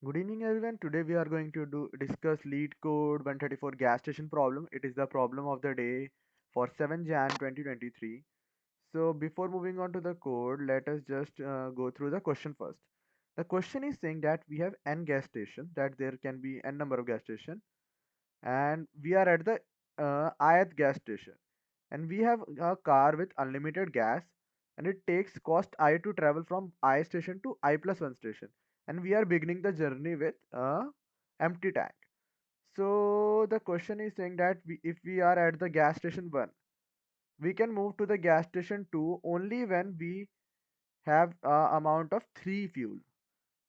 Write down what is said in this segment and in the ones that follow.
Good evening everyone. Today we are going to discuss lead code 134 gas station problem. It is the problem of the day for 7 Jan 2023. So before moving on to the code, let us just go through the question first. The question is saying that we have n gas station, that there can be n number of gas station, and we are at the ith gas station, and we have a car with unlimited gas, and it takes cost I to travel from I station to I plus 1 station, and we are beginning the journey with a empty tank. So the question is saying that if we are at the gas station 1, we can move to the gas station 2 only when we have a amount of 3 fuel.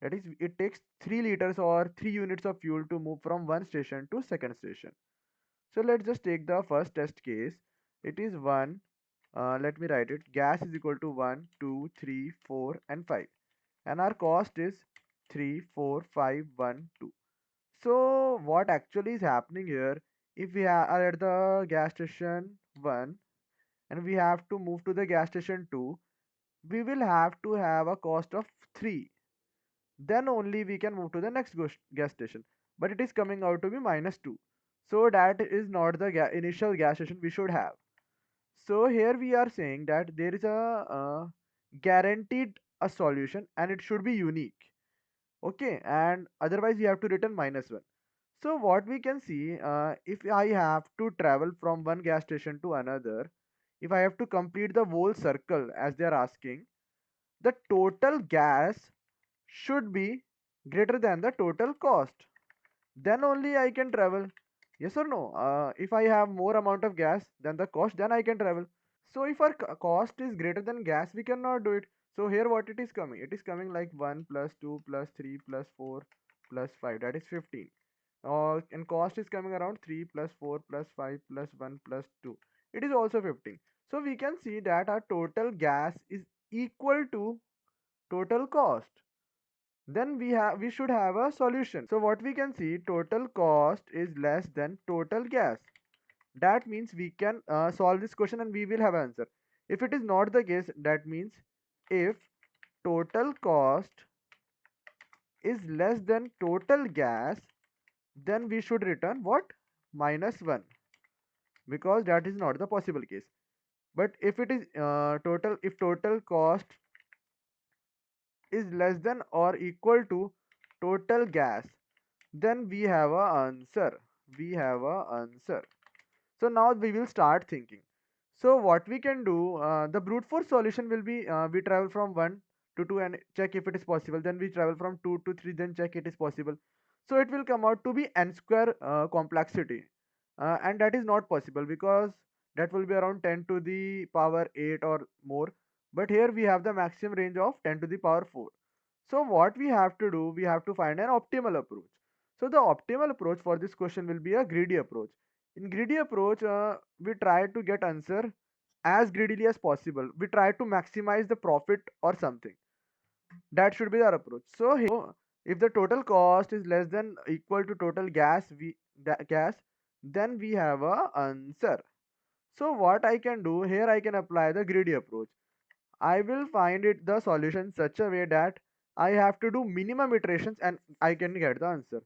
That is, it takes 3 liters or 3 units of fuel to move from one station to second station. So let's just take the first test case. It is 1. Let me write it. Gas is equal to 1, 2, 3, 4, and 5. And our cost is 3, 4, 5, 1, 2. So what actually is happening here, if we are at the gas station 1 and we have to move to the gas station 2, we will have to have a cost of 3. Then only we can move to the next gas station. But it is coming out to be minus 2. So that is not the initial gas station we should have. So here we are saying that there is a guaranteed a solution and it should be unique. Okay, and otherwise we have to return minus 1. So what we can see, if I have to travel from one gas station to another, if I have to complete the whole circle as they are asking, the total gas should be greater than the total cost. Then only I can travel. Yes or no? If I have more amount of gas than the cost, then I can travel. So if our cost is greater than gas, we cannot do it. So here what it is coming? It is coming like 1 plus 2 plus 3 plus 4 plus 5. That is 15. And cost is coming around 3 plus 4 plus 5 plus 1 plus 2. It is also 15. So we can see that our total gas is equal to total cost. Then we should have a solution. So what we can see, total cost is less than total gas. That means we can solve this question and we will have answer. If it is not the case, that means if total cost is less than total gas, then we should return what? Minus 1, because that is not the possible case. But if it is if total cost is less than or equal to total gas, then we have a answer. We have a answer. So now we will start thinking. So what we can do, the brute force solution will be, we travel from 1 to 2 and check if it is possible. Then we travel from 2 to 3, then check it is possible. So it will come out to be n square complexity. And that is not possible because that will be around 10 to the power 8 or more. But here we have the maximum range of 10 to the power 4. So what we have to do, we have to find an optimal approach. So the optimal approach for this question will be a greedy approach. In greedy approach, we try to get answer as greedily as possible. We try to maximize the profit or something. That should be our approach. So here, if the total cost is less than equal to total gas, then we have a answer. So what I can do here, I can apply the greedy approach. I will find it the solution such a way that I have to do minimum iterations and I can get the answer.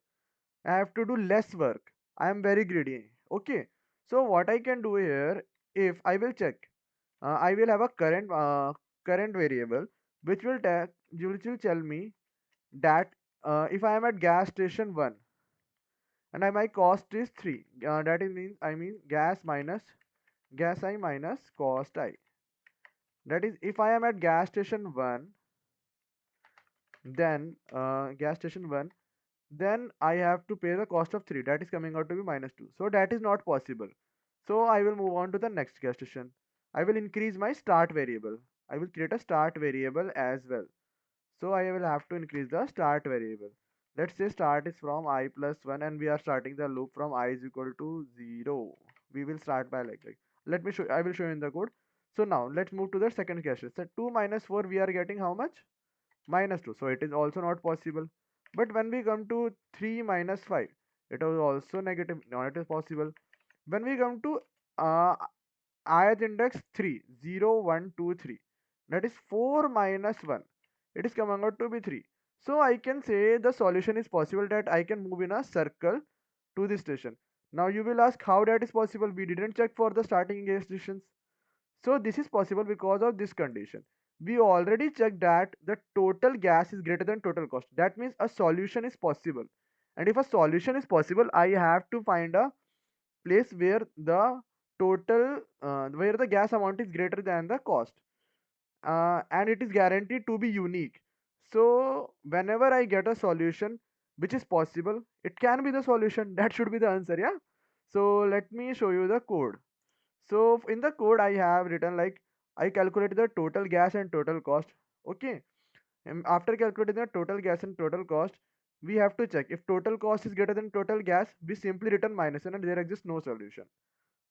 I have to do less work. I am very greedy. Okay. So what I can do here, if I will check, I will have a current variable which will tell me that if I am at gas station 1 and my cost is 3, that is means I mean gas I minus cost I. That is, if I am at gas station 1, then gas station 1, then I have to pay the cost of 3, that is coming out to be minus 2. So that is not possible. So I will move on to the next gas station. I will increase my start variable. I will create a start variable as well. So I will have to increase the start variable. Let's say start is from I plus 1 and we are starting the loop from I is equal to 0. We will start by like. Let me show, I will show you in the code. So now let's move to the second gas station. So 2 minus 4 we are getting how much? Minus 2. So it is also not possible. But when we come to 3 minus 5, it was also negative. Now it is possible. When we come to uh, ith index 3, 0, 1, 2, 3, that is 4 minus 1. It is coming out to be 3. So I can say the solution is possible that I can move in a circle to the station. Now you will ask how that is possible. We didn't check for the starting gas stations. So this is possible because of this condition. We already checked that the total gas is greater than total cost. That means a solution is possible. And if a solution is possible, I have to find a place where the where the gas amount is greater than the cost, and it is guaranteed to be unique. So whenever I get a solution which is possible, it can be the solution. That should be the answer, yeah. So let me show you the code. So in the code I have written like I calculate the total gas and total cost. Okay. And after calculating the total gas and total cost, we have to check if total cost is greater than total gas. We simply return minus one and there exists no solution.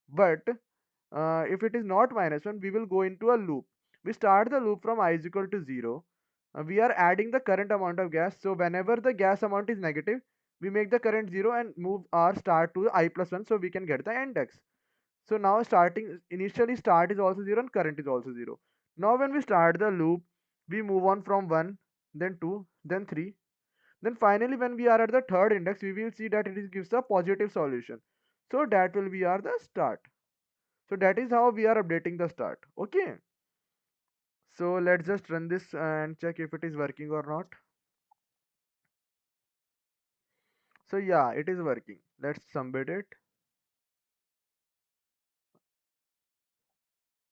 But if it is not minus 1, we will go into a loop. We start the loop from I is equal to 0. We are adding the current amount of gas. So whenever the gas amount is negative, we make the current 0 and move our start to I plus 1 so we can get the index. So now initially start is also 0 and current is also 0. Now when we start the loop, we move on from 1, then 2, then 3. Then finally when we are at the third index, we will see that gives a positive solution. So that will be our the start. So that is how we are updating the start. Okay. So let's just run this and check if it is working or not. So yeah, it is working. Let's submit it.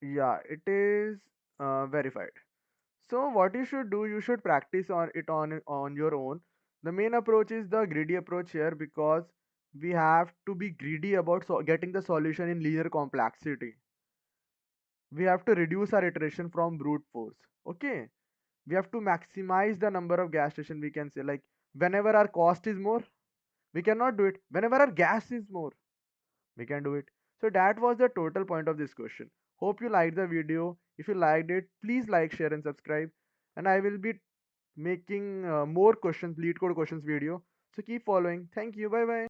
Yeah, it is verified. So what you should do, you should practice on your own. The main approach is the greedy approach here because we have to be greedy about getting the solution in linear complexity. We have to reduce our iteration from brute force. Okay. We have to maximize the number of gas station, we can say, like whenever our cost is more, we cannot do it. Whenever our gas is more, we can do it. So that was the total point of this question. Hope you liked the video. If you liked it, please like, share and subscribe, and I will be making more questions, lead code questions video. So keep following. Thank you. Bye bye.